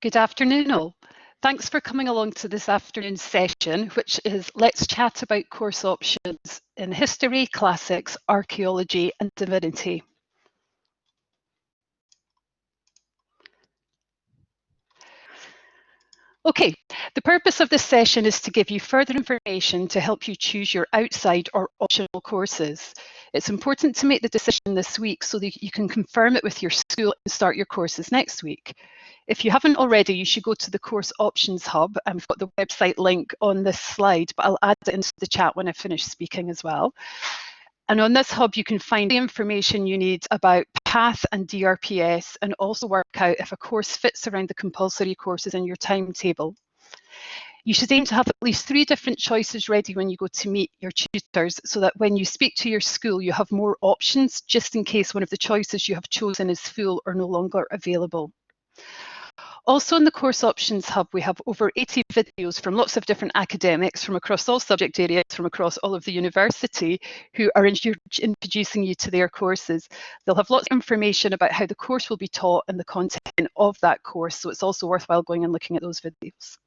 Good afternoon all. Thanks for coming along to this afternoon's session, which is Let's Chat About Course Options in History, Classics, Archaeology and Divinity. Okay, the purpose of this session is to give you further information to help you choose your outside or optional courses. It's important to make the decision this week so that you can confirm it with your school and start your courses next week. If you haven't already, you should go to the Course Options Hub, and we've got the website link on this slide, but I'll add it into the chat when I finish speaking as well. And on this hub, you can find the information you need about PATH and DRPS, and also work out if a course fits around the compulsory courses in your timetable. You should aim to have at least 3 different choices ready when you go to meet your tutors, so that when you speak to your school, you have more options, just in case one of the choices you have chosen is full or no longer available. Also in the Course Options Hub, we have over 80 videos from lots of different academics from across all subject areas, from across all of the university, who are introducing you to their courses. They'll have lots of information about how the course will be taught and the content of that course, so it's also worthwhile going and looking at those videos.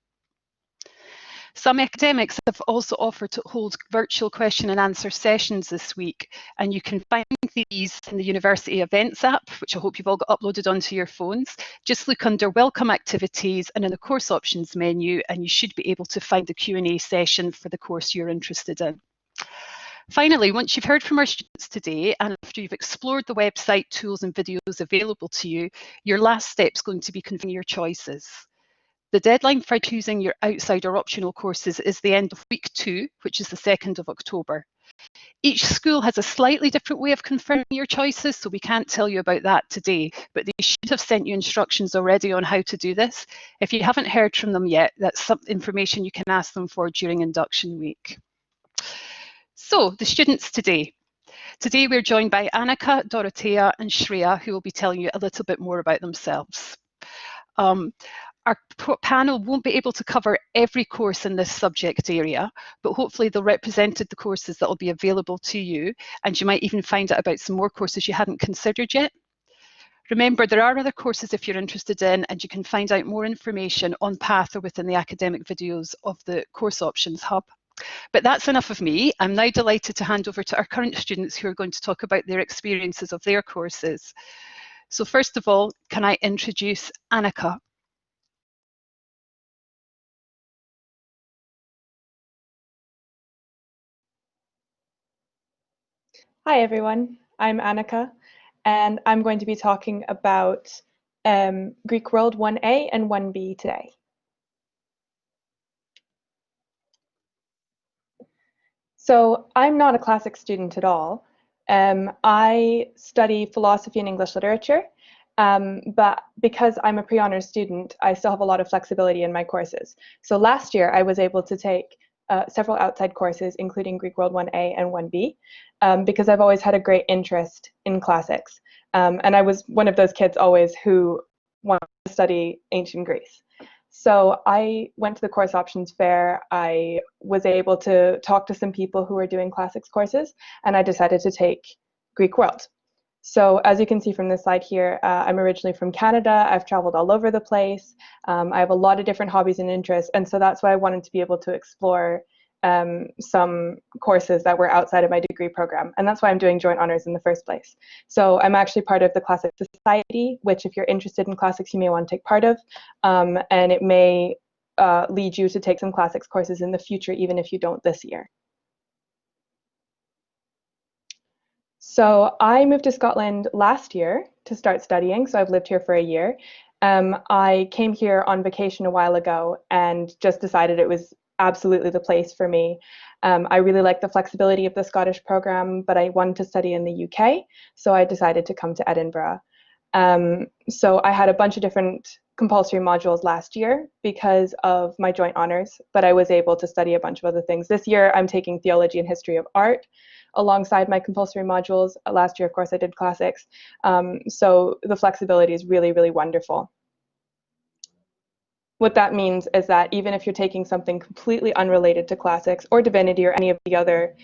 Some academics have also offered to hold virtual question and answer sessions this week, and you can find these in the University Events app, which I hope you've all got uploaded onto your phones. Just look under Welcome Activities and in the Course Options menu, and you should be able to find the Q&A session for the course you're interested in. Finally, once you've heard from our students today, and after you've explored the website, tools and videos available to you, your last step is going to be confirming your choices. The deadline for choosing your outside or optional courses is the end of week 2, which is the 2nd of October. Each school has a slightly different way of confirming your choices, so we can't tell you about that today, but they should have sent you instructions already on how to do this. If you haven't heard from them yet, that's some information you can ask them for during induction week. So, the students today. Today we're joined by Annika, Dorothea and Shreya, who will be telling you a little bit more about themselves. Our panel won't be able to cover every course in this subject area, but hopefully they'll represent the courses that will be available to you, and you might even find out about some more courses you hadn't considered yet. Remember, there are other courses if you're interested in, and you can find out more information on PATH or within the academic videos of the Course Options Hub. But that's enough of me. I'm now delighted to hand over to our current students who are going to talk about their experiences of their courses. So first of all, can I introduce Annika? Hi everyone, I'm Annika, and I'm going to be talking about Greek World 1A and 1B today. So I'm not a classics student at all. I study philosophy and English literature, but because I'm a pre-honors student, I still have a lot of flexibility in my courses. So last year I was able to take several outside courses, including Greek World 1A and 1B, because I've always had a great interest in classics. And I was one of those kids always who wanted to study ancient Greece. So I went to the course options fair. I was able to talk to some people who were doing classics courses, and I decided to take Greek World. So as you can see from this slide here, I'm originally from Canada. I've traveled all over the place. I have a lot of different hobbies and interests, and so that's why I wanted to be able to explore some courses that were outside of my degree program, and that's why I'm doing joint honors in the first place. So I'm actually part of the Classics Society, which if you're interested in classics, you may want to take part of, and it may lead you to take some classics courses in the future, even if you don't this year. So I moved to Scotland last year to start studying, so I've lived here for a year. I came here on vacation a while ago and just decided it was absolutely the place for me. I really like the flexibility of the Scottish program, but I wanted to study in the UK, so I decided to come to Edinburgh. So I had a bunch of different compulsory modules last year because of my joint honors, but I was able to study a bunch of other things. This year I'm taking theology and history of art alongside my compulsory modules. Last year, of course, I did classics. So the flexibility is really, really wonderful. What that means is that even if you're taking something completely unrelated to classics or divinity or any of the other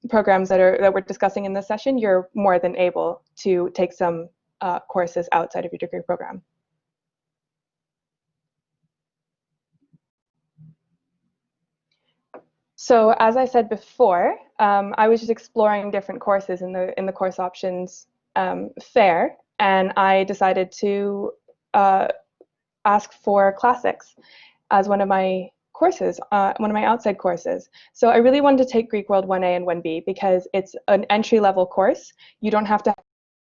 programs that we're discussing in this session, you're more than able to take some courses outside of your degree program. So as I said before, I was just exploring different courses in the course options fair, and I decided to ask for classics as one of my courses, one of my outside courses. So I really wanted to take Greek World 1A and 1B because it's an entry-level course. You don't have to have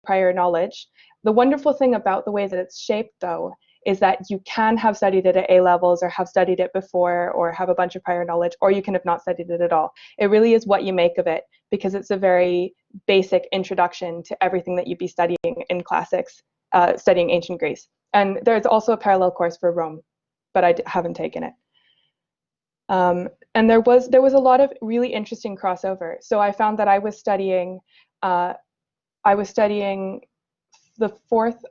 prior knowledge. The wonderful thing about the way that it's shaped, though, is that you can have studied it at A levels or have studied it before or have a bunch of prior knowledge, or you can have not studied it at all. It really is what you make of it, because it's a very basic introduction to everything that you'd be studying in classics, studying ancient Greece. And there's also a parallel course for Rome, but I haven't taken it. And there was a lot of really interesting crossover. So I found that I was studying the fourth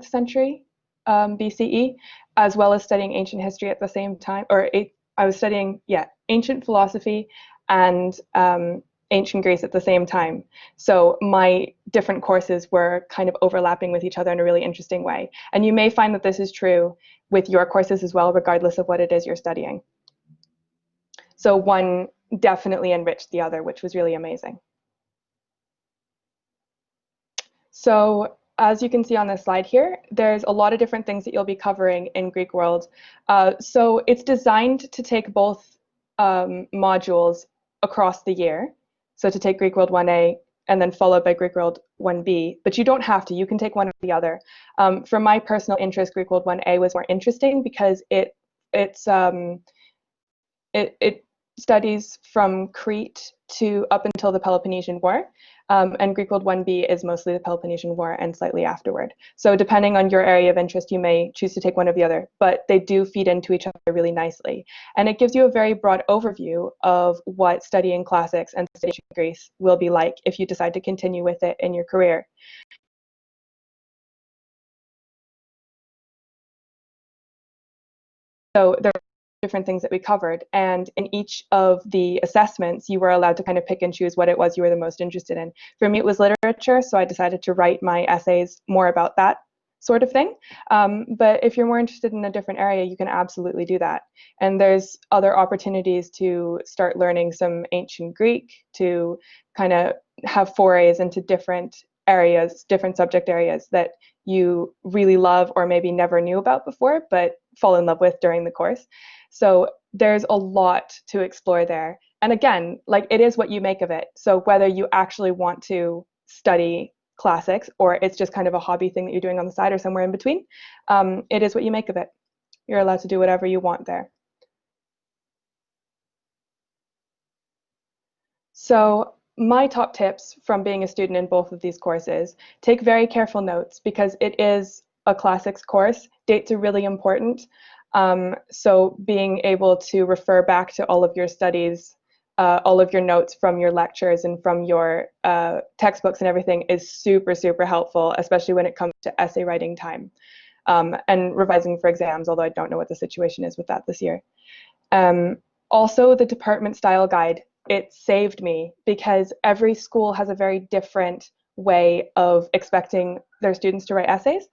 century BCE, as well as studying ancient history at the same time. I was studying, ancient philosophy and ancient Greece at the same time. So my different courses were kind of overlapping with each other in a really interesting way. And you may find that this is true with your courses as well, regardless of what it is you're studying. So one definitely enriched the other, which was really amazing. So as you can see on this slide here, there's a lot of different things that you'll be covering in Greek World. So it's designed to take both modules across the year. So to take Greek World 1A and then followed by Greek World 1B, but you don't have to. You can take one or the other. For my personal interest, Greek World 1A was more interesting because it studies from Crete to up until the Peloponnesian War, and Greek World 1B is mostly the Peloponnesian War and slightly afterward. So depending on your area of interest, you may choose to take one or the other, but they do feed into each other really nicely. And it gives you a very broad overview of what studying classics and studying Greece will be like if you decide to continue with it in your career. So there are different things that we covered, and in each of the assessments you were allowed to kind of pick and choose what it was you were the most interested in. For me it was literature, so I decided to write my essays more about that sort of thing. But if you're more interested in a different area, you can absolutely do that. And there's other opportunities to start learning some ancient Greek, to kind of have forays into different areas, different subject areas that you really love or maybe never knew about before, but fall in love with during the course. So there's a lot to explore there. And again, like, it is what you make of it. So whether you actually want to study classics or it's just kind of a hobby thing that you're doing on the side or somewhere in between, it is what you make of it. You're allowed to do whatever you want there. So my top tips from being a student in both of these courses: take very careful notes because it is a classics course. Dates are really important. So being able to refer back to all of your studies, all of your notes from your lectures and from your textbooks and everything is super, super helpful, especially when it comes to essay writing time and revising for exams, although I don't know what the situation is with that this year. Also, the department style guide, it saved me because every school has a very different way of expecting their students to write essays.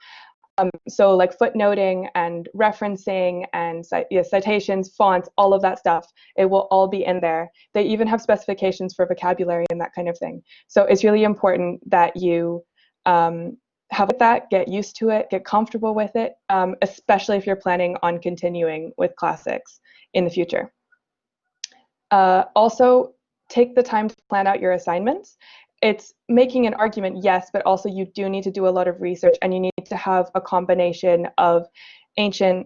So like footnoting and referencing and citations, fonts, all of that stuff, it will all be in there. They even have specifications for vocabulary and that kind of thing. So it's really important that you have that, get used to it, get comfortable with it, especially if you're planning on continuing with classics in the future. Also, take the time to plan out your assignments. It's making an argument, yes, but also you do need to do a lot of research and you need to have a combination of ancient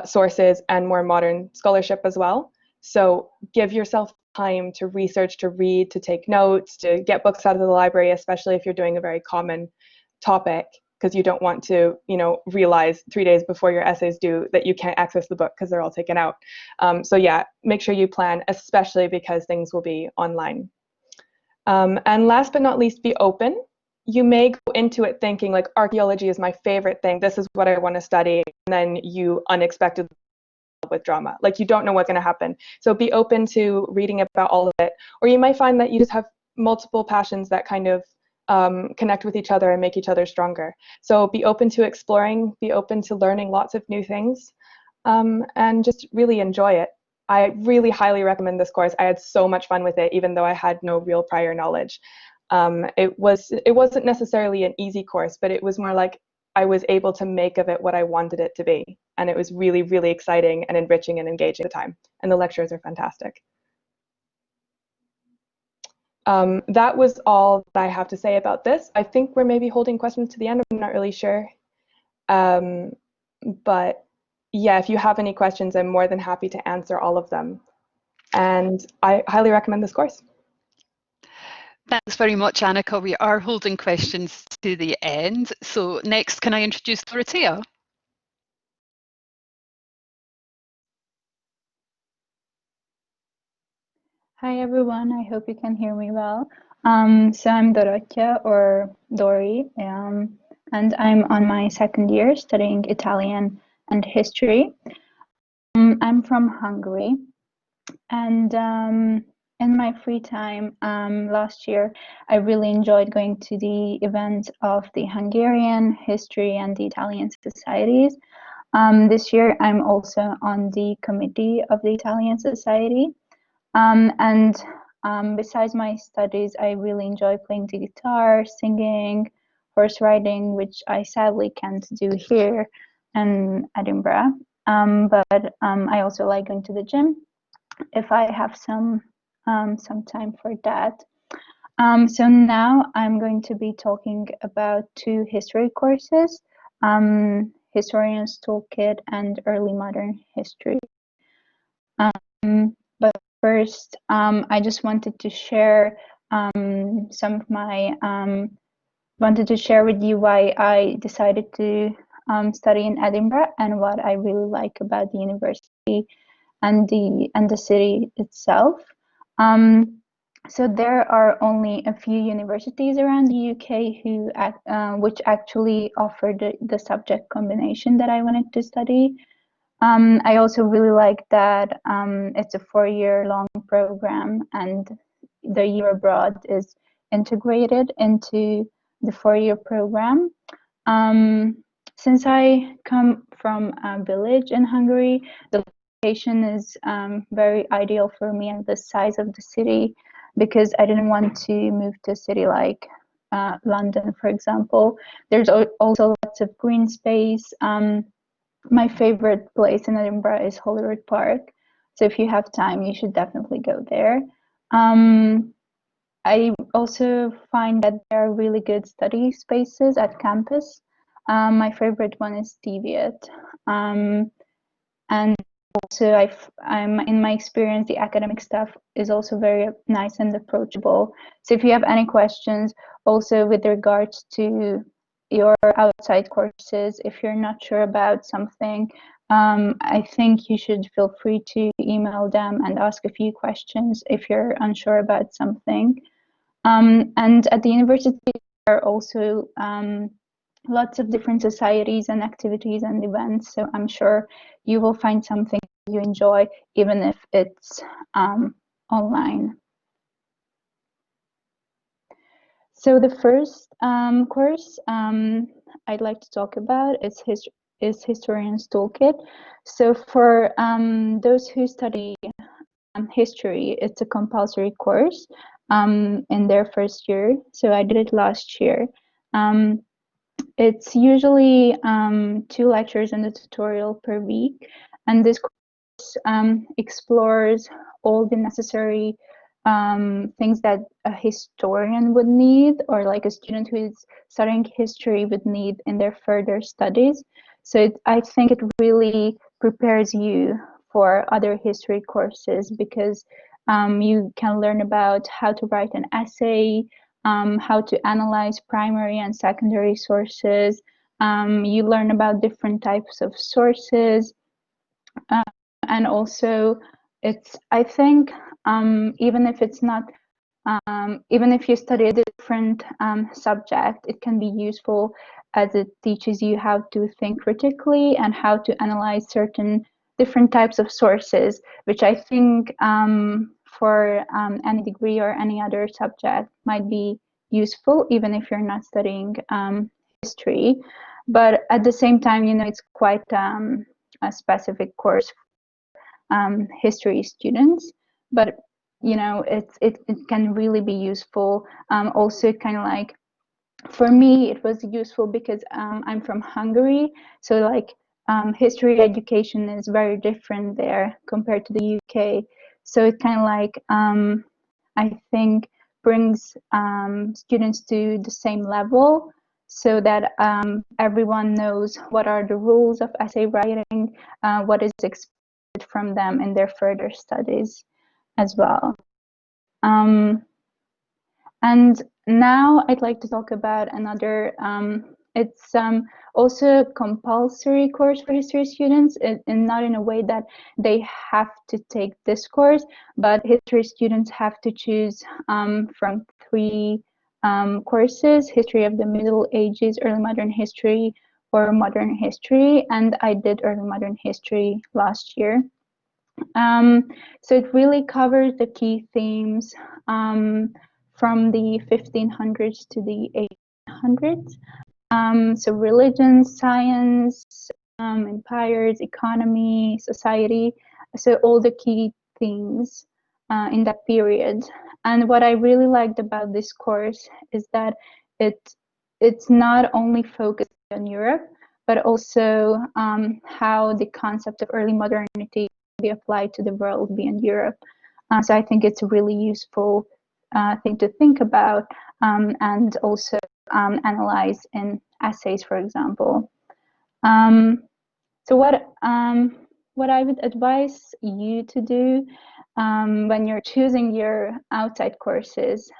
sources and more modern scholarship as well. So give yourself time to research, to read, to take notes, to get books out of the library, especially if you're doing a very common topic, because you don't want to, realize 3 days before your essays due that you can't access the book because they're all taken out. So yeah, make sure you plan, especially because things will be online. And last but not least, be open. You may go into it thinking like, archaeology is my favorite thing, this is what I want to study, and then you unexpectedly with drama. Like, you don't know what's going to happen. So be open to reading about all of it. Or you might find that you just have multiple passions that kind of connect with each other and make each other stronger. So be open to exploring, be open to learning lots of new things, and just really enjoy it. I really highly recommend this course. I had so much fun with it, even though I had no real prior knowledge. It wasn't necessarily an easy course, but it was more like I was able to make of it what I wanted it to be. And it was really, really exciting and enriching and engaging at the time. And the lectures are fantastic. That was all that I have to say about this. I think we're maybe holding questions to the end. I'm not really sure. But yeah, if you have any questions, I'm more than happy to answer all of them. And I highly recommend this course. Thanks very much, Annika. We are holding questions to the end. So next, can I introduce Dorothea? Hi everyone, I hope you can hear me well. So I'm Dorothea, or Dori, and I'm on my second year studying Italian and history. I'm from Hungary, and in my free time last year, I really enjoyed going to the events of the Hungarian history and the Italian societies. This year, I'm also on the committee of the Italian Society. Besides my studies, I really enjoy playing the guitar, singing, horse riding, which I sadly can't do here in Edinburgh. But I also like going to the gym if I have some time for that. So now I'm going to be talking about two history courses, Historian's Toolkit and Early Modern History. But first, I just wanted to share wanted to share with you why I decided to study in Edinburgh and what I really like about the university and the city itself. So there are only a few universities around the UK which actually offer the subject combination that I wanted to study. I also really like that it's a 4-year long program and the year abroad is integrated into the 4-year program. Since I come from a village in Hungary, the location is very ideal for me, and the size of the city, because I didn't want to move to a city like London, for example. There's also lots of green space. My favorite place in Edinburgh is Holyrood Park. So if you have time, you should definitely go there. I also find that there are really good study spaces at campus. My favorite one is Deviate. And also, I'm in my experience, the academic staff is also very nice and approachable. So if you have any questions, also with regards to your outside courses, if you're not sure about something, I think you should feel free to email them and ask a few questions if you're unsure about something. And at the university, there are also lots of different societies and activities and events. So I'm sure you will find something you enjoy, even if it's online. So the first course I'd like to talk about is Historian's Toolkit. So for those who study history, it's a compulsory course in their first year. So I did it last year. It's usually 2 lectures and a tutorial per week, and this course explores all the necessary things that a historian would need, or like a student who is studying history would need in their further studies. So I think it really prepares you for other history courses, because you can learn about how to write an essay, how to analyze primary and secondary sources. You learn about different types of sources. And also, I think, even if it's not, even if you study a different subject, it can be useful, as it teaches you how to think critically and how to analyze certain different types of sources, which I think for any degree or any other subject might be useful, even if you're not studying history. But at the same time, it's quite a specific course history students, but you know, it can really be useful. Also, kind of like, for me, it was useful because I'm from Hungary, so like history education is very different there compared to the UK. So it kind of like I think brings students to the same level, so that everyone knows what are the rules of essay writing, what is expected from them in their further studies as well. And now I'd like to talk about another, it's also a compulsory course for history students, and not in a way that they have to take this course, but history students have to choose from 3 courses: history of the Middle Ages, early modern history, or modern history. And I did early modern history last year. So it really covers the key themes from the 1500s to the 1800s. So religion, science, empires, economy, society, so all the key themes in that period. And what I really liked about this course is that it's not only focused on Europe, but also how the concept of early modernity be applied to the world beyond Europe. So I think it's a really useful thing to think about, and also analyze in essays, for example. So what I would advise you to do when you're choosing your outside courses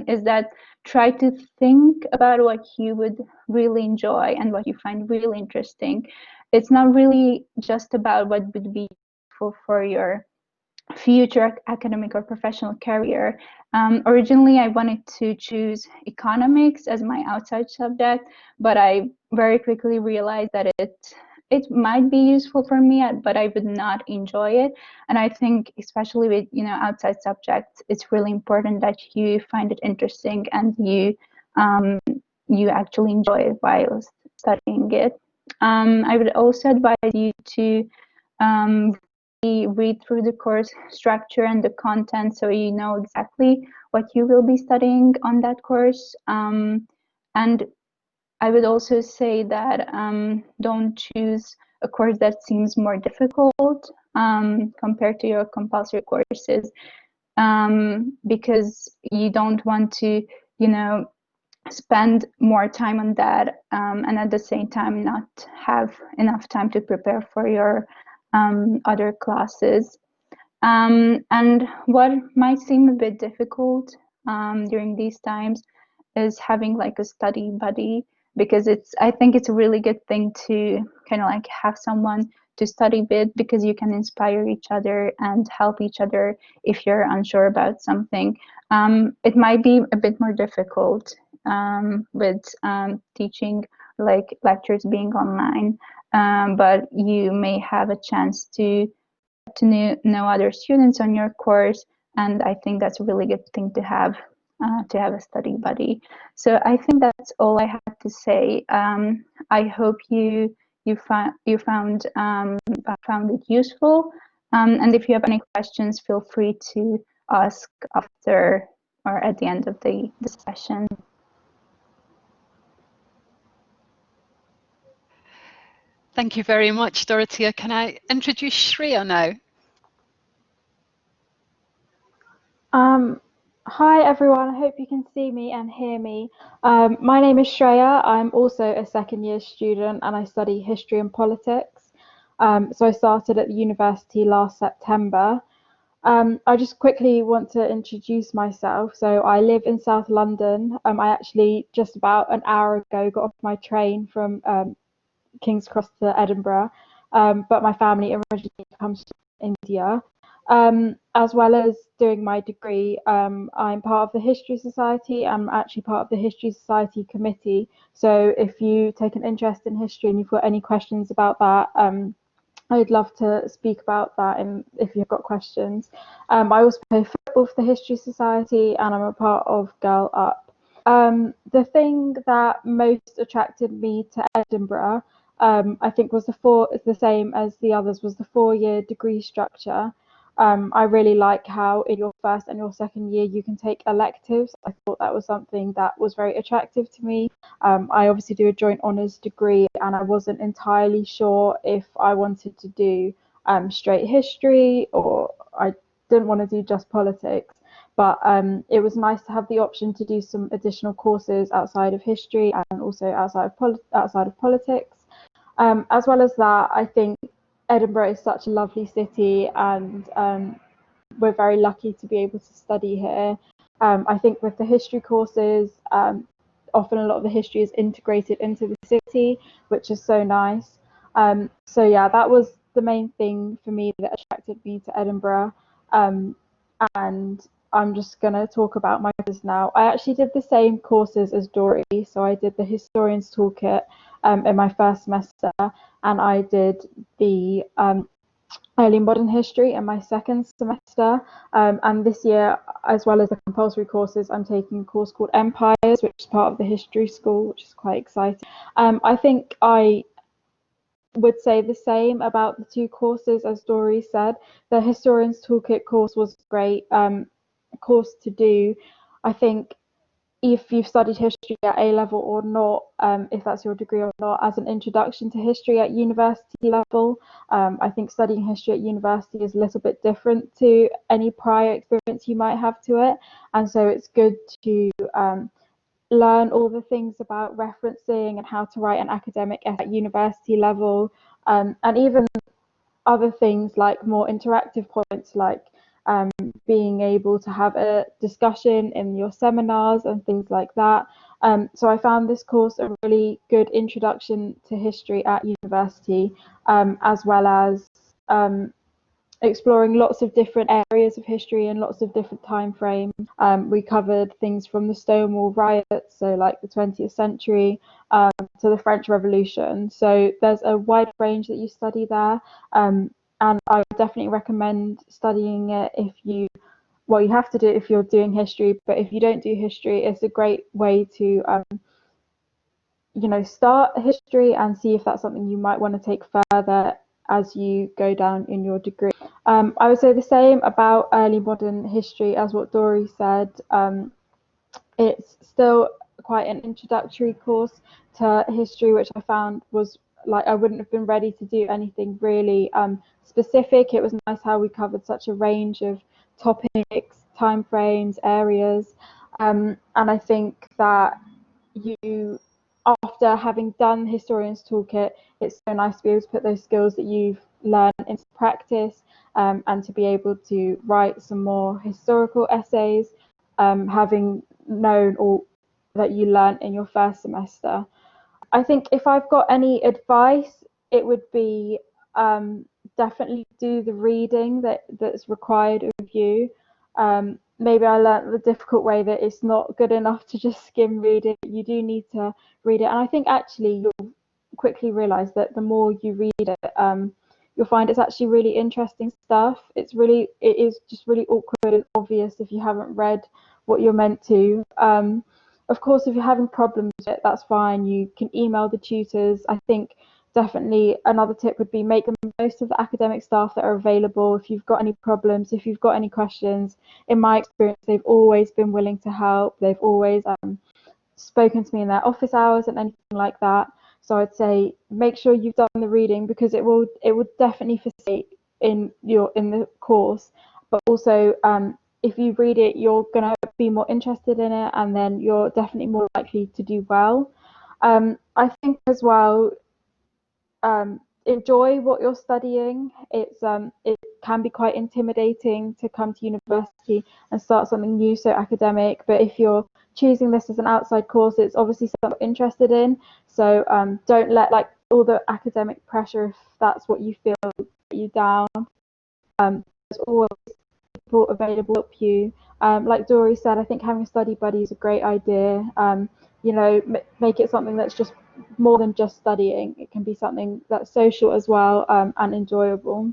is that try to think about what you would really enjoy and what you find really interesting. It's not really just about what would be useful for your future academic or professional career. Originally, I wanted to choose economics as my outside subject, but I very quickly realized that it might be useful for me, but I would not enjoy it. And I think, especially with outside subjects, it's really important that you find it interesting and you actually enjoy it while studying it. I would also advise you to read through the course structure and the content, so you know exactly what you will be studying on that course. And I would also say that don't choose a course that seems more difficult compared to your compulsory courses, because you don't want to, spend more time on that and at the same time not have enough time to prepare for your other classes. And what might seem a bit difficult during these times is having like a study buddy, because I think it's a really good thing to kind of like have someone to study with, because you can inspire each other and help each other if you're unsure about something. It might be a bit more difficult with teaching, like lectures being online, but you may have a chance to know other students on your course, and I think that's a really good thing to have a study buddy. So I think that's all I have to say. I hope you found it useful, and if you have any questions, feel free to ask after or at the end of the session. Thank you very much, Dorothea. Can I introduce Shreya now? Hi everyone, I hope you can see me and hear me. My name is Shreya. I'm also a second year student and I study history and politics. So I started at the university last September. I just quickly want to introduce myself. So I live in South London. I actually just about an hour ago got off my train from King's Cross to Edinburgh, but my family originally comes from India. As well as doing my degree, I'm part of the History Society. I'm actually part of the History Society committee. So if you take an interest in history and you've got any questions about that, I'd love to speak about that, and if you've got questions. I also play football for the History Society, and I'm a part of Girl Up. The thing that most attracted me to Edinburgh I think was the same as the others, was the 4-year degree structure. I really like how in your first and your second year you can take electives. I thought that was something that was very attractive to me. I obviously do a joint honours degree, and I wasn't entirely sure if I wanted to do straight history, or I didn't want to do just politics. But it was nice to have the option to do some additional courses outside of history and also outside of politics. As well as that, I think Edinburgh is such a lovely city, and we're very lucky to be able to study here. I think with the history courses, often a lot of the history is integrated into the city, which is so nice. So yeah, that was the main thing for me that attracted me to Edinburgh. And I'm just going to talk about my courses now. I actually did the same courses as Dory, so I did the Historian's Toolkit in my first semester, and I did the early modern history in my second semester. And this year, as well as the compulsory courses, I'm taking a course called Empires, which is part of the history school, which is quite exciting. I think I would say the same about the two courses as Dory said. The Historian's Toolkit course was a great course to do. I think if you've studied history at A level or not, if that's your degree or not, as an introduction to history at university level. I think studying history at university is a little bit different to any prior experience you might have to it, and so it's good to learn all the things about referencing and how to write an academic essay at university level, and even other things like more interactive points, like being able to have a discussion in your seminars and things like that. So I found this course a really good introduction to history at university, as well as exploring lots of different areas of history and lots of different time frames. We covered things from the Stonewall riots, so like the 20th century, to the French Revolution. So there's a wide range that you study there, and I would definitely recommend studying it if you, well, you have to do it if you're doing history, but if you don't do history, it's a great way to start history and see if that's something you might want to take further as you go down in your degree. I would say the same about early modern history as what Dory said. It's still quite an introductory course to history, which I found was like I wouldn't have been ready to do anything really specific. It was nice how we covered such a range of topics, time frames, areas, and I think that you, after having done Historian's Toolkit, it's so nice to be able to put those skills that you've learned into practice, and to be able to write some more historical essays, having known all that you learned in your first semester. I think if I've got any advice, it would be definitely do the reading that's required of you. Maybe I learned the difficult way that it's not good enough to just skim read it. You do need to read it, and I think actually you'll quickly realize that the more you read it, you'll find it's actually really interesting stuff. It is just really awkward and obvious if you haven't read what you're meant to. Of course, if you're having problems with it, that's fine. You can email the tutors. I think definitely another tip would be make the most of the academic staff that are available. If you've got any problems, if you've got any questions, in my experience, they've always been willing to help. They've always spoken to me in their office hours and anything like that. So I'd say make sure you've done the reading, because it will definitely facilitate in the course. But also, if you read it, you're gonna be more interested in it, and then you're definitely more likely to do well. I think as well, enjoy what you're studying. It can be quite intimidating to come to university and start something new so academic, but if you're choosing this as an outside course, it's obviously something you're interested in. So don't let like all the academic pressure, if that's what you feel, get you down. There's always people available to help you. Like Dory said, I think having a study buddy is a great idea. Make it something that's just more than just studying. It can be something that's social as well, and enjoyable.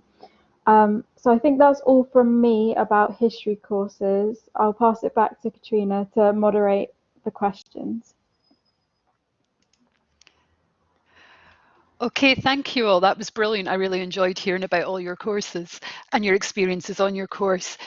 So I think that's all from me about history courses. I'll pass it back to Katrina to moderate the questions. Okay, thank you all. That was brilliant. I really enjoyed hearing about all your courses and your experiences on your course.